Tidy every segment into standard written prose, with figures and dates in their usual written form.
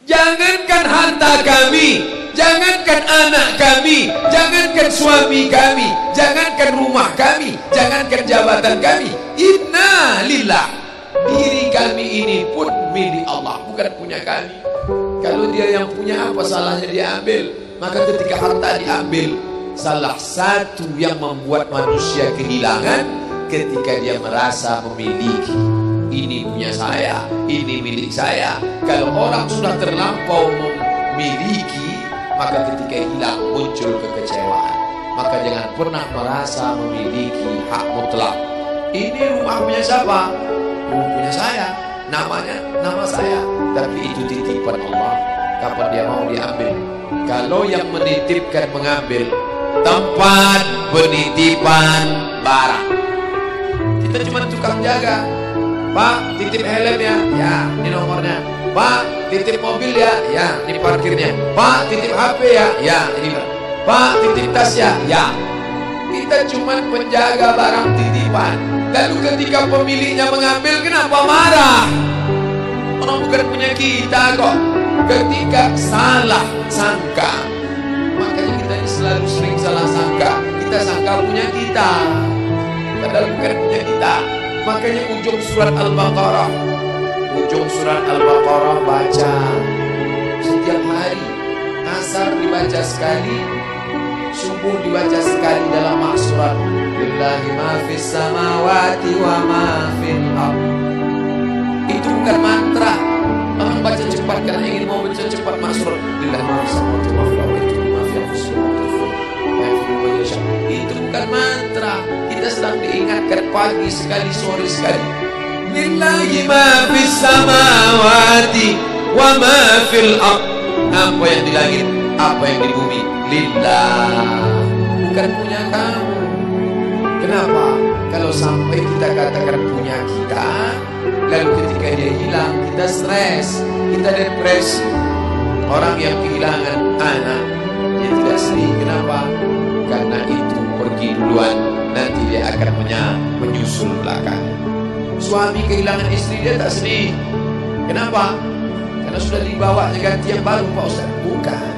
Jangankan harta kami, jangankan anak kami, jangankan suami kami, jangankan rumah kami, jangankan jabatan kami. Inna lillah. Diri kami ini pun milik Allah, bukan punya kami. Kalau dia yang punya, apa salahnya dia ambil? Maka ketika harta diambil, salah satu yang membuat manusia kehilangan ketika dia merasa memiliki. Ini punya saya, ini milik saya. Kalau orang sudah terlampau memiliki, maka ketika hilang muncul kekecewaan. Maka jangan pernah merasa memiliki hak mutlak. Ini rumah punya siapa? Rumah punya saya, namanya nama saya. Tapi itu titipan Allah, kapan dia mau diambil. Kalau yang menitipkan mengambil, tempat penitipan barang, kita cuma tukang jaga. Pak, titip helm ya, ya, ini nomornya. Pak, titip mobil ya, ya, ini parkirnya. Pak, titip HP ya, ya, ini. Pak, titip tas ya, ya. Kita cuma penjaga barang titipan. Lalu ketika pemiliknya mengambil, kenapa marah? Orang bukan punya kita kok. Ketika salah sangka, makanya kita ini selalu sering salah sangka. Kita sangka punya kita, padahal bukan punya kita. Makanya ujung surat Al-Baqarah, baca setiap hari. Asar dibaca sekali, subuh dibaca sekali dalam maksurat. Lillahi ma fis samawati wa ma fil ardh. Itu bukan mantra. Orang baca cepat karena ingin mau baca cepat maksurat. Lillahi ma fis samawati wa fil ardh. Itu bukan mantra. Kita sedang diingatkan pagi sekali, sore sekali. Lillahi ma fis samawati wa ma fil ardh. Apa yang di langit, apa yang di bumi, lillah, bukan punya kamu. Kenapa? Kalau sampai kita katakan punya kita, lalu ketika dia hilang, kita stres, kita depresi. Orang yang kehilangan anak, dia tidak sedih. Kenapa? Karena itu pergi duluan, nanti dia akan menyusul belakang. Suami kehilangan istri, dia tak sedih. Kenapa? Karena sudah dibawa ganti yang baru, Pak Ustaz. Bukan.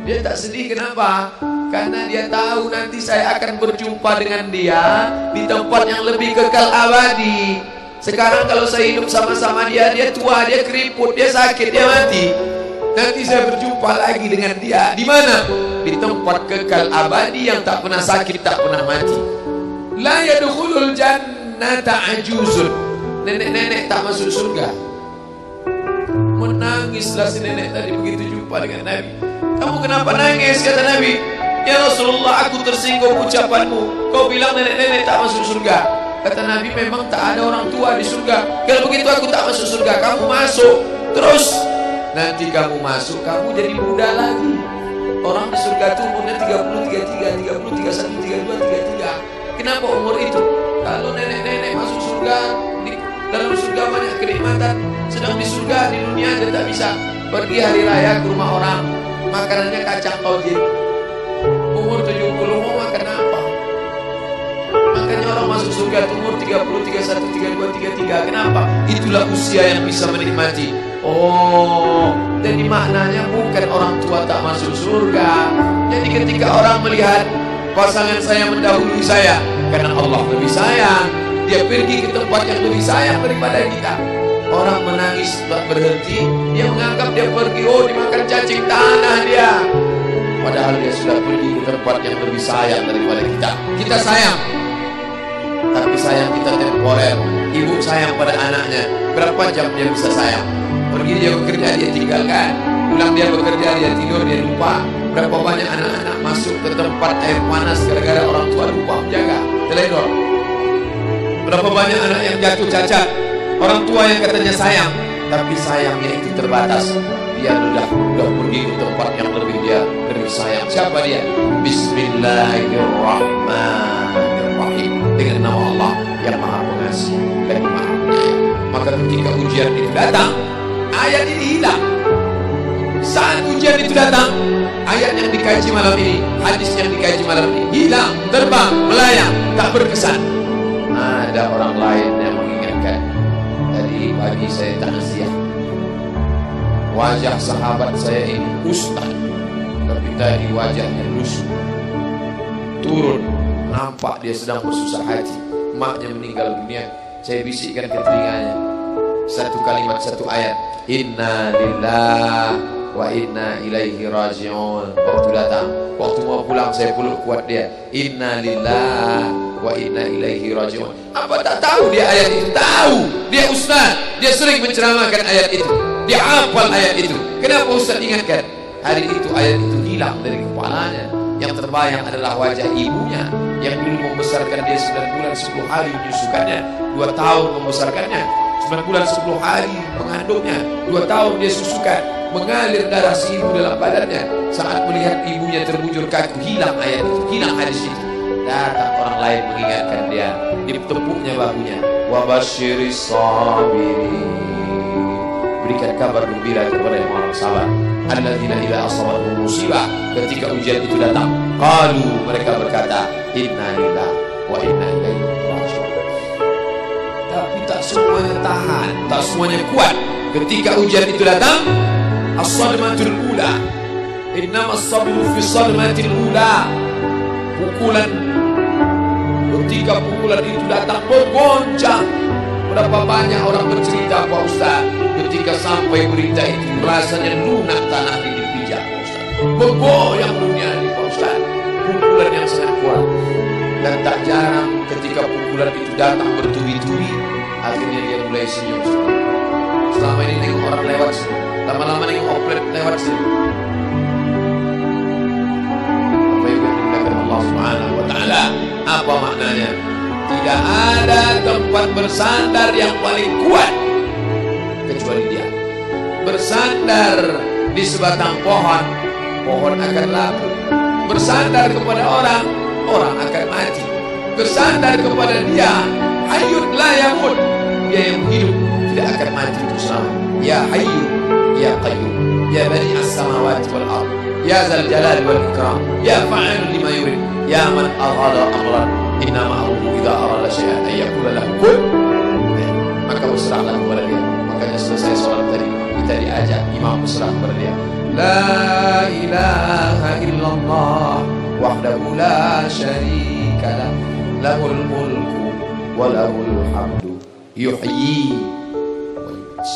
Dia tak sedih, kenapa? Karena dia tahu nanti saya akan berjumpa dengan dia di tempat yang lebih kekal abadi. Sekarang kalau saya hidup sama-sama dia, dia tua, dia keriput, dia sakit, dia mati. Nanti saya berjumpa lagi dengan dia. Di mana? Di tempat kekal abadi yang tak pernah sakit, tak pernah mati. La yadkhulul jannata ajuzun. Nenek-nenek tak masuk surga. Menangislah si nenek tadi begitu jumpa dengan Nabi. Kamu kenapa nangis? Kata Nabi. Ya Rasulullah, aku tersinggung ucapanmu. Kau bilang nenek-nenek tak masuk surga. Kata Nabi, memang tak ada orang tua di surga. Kalau begitu aku tak masuk surga. Kamu masuk. Terus nanti kamu masuk, kamu jadi muda lagi. Orang di surga itu umurnya 30, 33, 30, 31, 32, 33. Kenapa umur itu? Kalau nenek-nenek masuk surga, di dalam surga banyak kenikmatan. Sedang di surga, di dunia dia tak bisa. Pergi hari raya ke rumah orang, makanannya kacang tojin. Umur 70 mau makan apa? Makanya orang masuk surga umur 30, 31, 32, 33. Kenapa? Itulah usia yang bisa menikmati. Oh, jadi maknanya bukan orang tua tak masuk surga. Jadi ketika orang melihat pasangan saya mendahului saya, karena Allah lebih sayang, dia pergi ke tempat yang lebih sayang daripada kita. Orang menangis tak berhenti, dia menganggap dia pergi, oh dimakan cacing tanah dia. Padahal dia sudah pergi ke tempat yang lebih sayang daripada kita. Kita sayang, tapi sayang kita temporer. Ibu sayang pada anaknya, berapa jam dia bisa sayang? Pergi dia bekerja, dia tinggalkan. Pulang dia bekerja, dia tidur, dia lupa. Berapa banyak anak-anak masuk ke tempat air panas gara-gara orang tua lupa menjaga, teledor. Berapa banyak anak yang jatuh cacat, orang tua yang katanya sayang, tapi sayangnya itu terbatas. Dia sudah pergi ke tempat yang lebih sayang. Siapa dia? Bismillahirrahmanirrahim. Dengan nama Allah yang Maha Pengasih dan Maha Penyayang. Maka ketika ujian itu datang, ayat ini hilang. Saat ujian itu datang, ayat yang dikaji malam ini, hadis yang dikaji malam ini hilang, terbang, melayang, tak berkesan. Ada orang lain yang mengingatkan. Tadi pagi saya takziah. wajah sahabat saya ini ustaz, tapi tadi wajahnya lusuh. Turun, nampak dia sedang bersusah hati. Maknya meninggal dunia. Saya bisikkan ke telinganya satu kalimat, satu ayat, inna lillahi wa inna ilaihi raji'un. Waktu datang, waktu mau pulang saya peluk kuat dia, inna lillahi wa inna ilaihi raji'un. Apa tak tahu dia ayat itu? Tahu. Dia ustaz, dia sering menceramahkan ayat itu, dia hafal ayat itu. Kenapa ustaz ingatkan? Hari itu ayat itu hilang dari kepalanya. Yang terbayang adalah wajah ibunya yang dulu membesarkan dia 9 bulan 10 hari menyusukannya, 2 tahun membesarkannya, 9 bulan 10 hari mengandungnya, 2 tahun dia susukan, mengalir darah si ibu dalam badannya. Saat melihat ibunya terbujur kaku, hilang ayat itu, hilang hadis itu. Datang orang lain mengingatkan dia, ditepuknya bahunya, wa basyiris sabirin, berikan kabar gembira kepada yang orang sabar. Alladzina idza asabatuhum musibah, ketika ujian itu datang, qalu, mereka berkata, inna lillahi wa inna ilaihi raji'un. Tapi tak semuanya tahan, tak semuanya kuat. Ketika ujian itu datang, as-sadmatul ula, innamas sabru fi sadmatil ula, pukulan. Ketika pukulan itu datang bergoncang. Berapa banyak orang bercerita, Pak Ustaz, ketika sampai berita itu rasanya lunak tanah ini dipijak, Pak Ustaz. Bergoyang dunia ini, Pak Ustaz. Pukulan yang sangat kuat. Dan tak jarang ketika pukulan itu datang bertubi-tubi, akhirnya dia mulai senyum. Selama ini nengok orang lewat sini, lama-lama nengok oplet lewat sini. Apa yang dimuliakan Allah Subhanahu wa Ta'ala? Apa maknanya? Tidak ada tempat bersandar yang paling kuat kecuali dia. Bersandar di sebatang pohon, pohon akan laku. Bersandar kepada orang, orang akan mati. Bersandar kepada dia, hayyun la yamut, dia yang hidup tidak akan mati itu selama. Ya hayyu ya qayyum, ya bani as-samawati wal ard, ya zal jalal wal ikram, ya fa'al lima yurid, ya man arada amran, inna ma'ahu idza arada syai'an ay yaqula lahu kun. Maka berserahlah kepada dia. Makanya selesai salat tadi kita diajak imam berserah kepada dia. La ilaha illallah wahdahu la syarika lah, lahul mulku wa lahul hamdu yuhyi wa yumiit.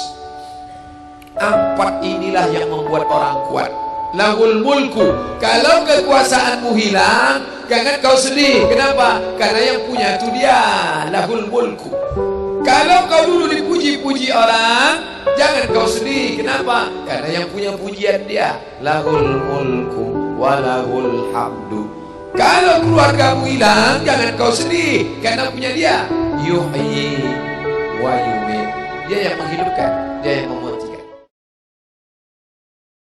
Empat inilah yang membuat orang kuat. Lahul mulku, kalau kekuasaanmu hilang, jangan kau sedih. Kenapa? Karena yang punya itu dia. Lahul mulku. Kalau kau dulu dipuji-puji orang, jangan kau sedih. Kenapa? Karena yang punya pujian dia. Lahul mulku walahul hamdu. Kalau keluargamu hilang, jangan kau sedih, karena punya dia. Yuhyi wa yumiit. Dia yang menghidupkan, dia yang memati.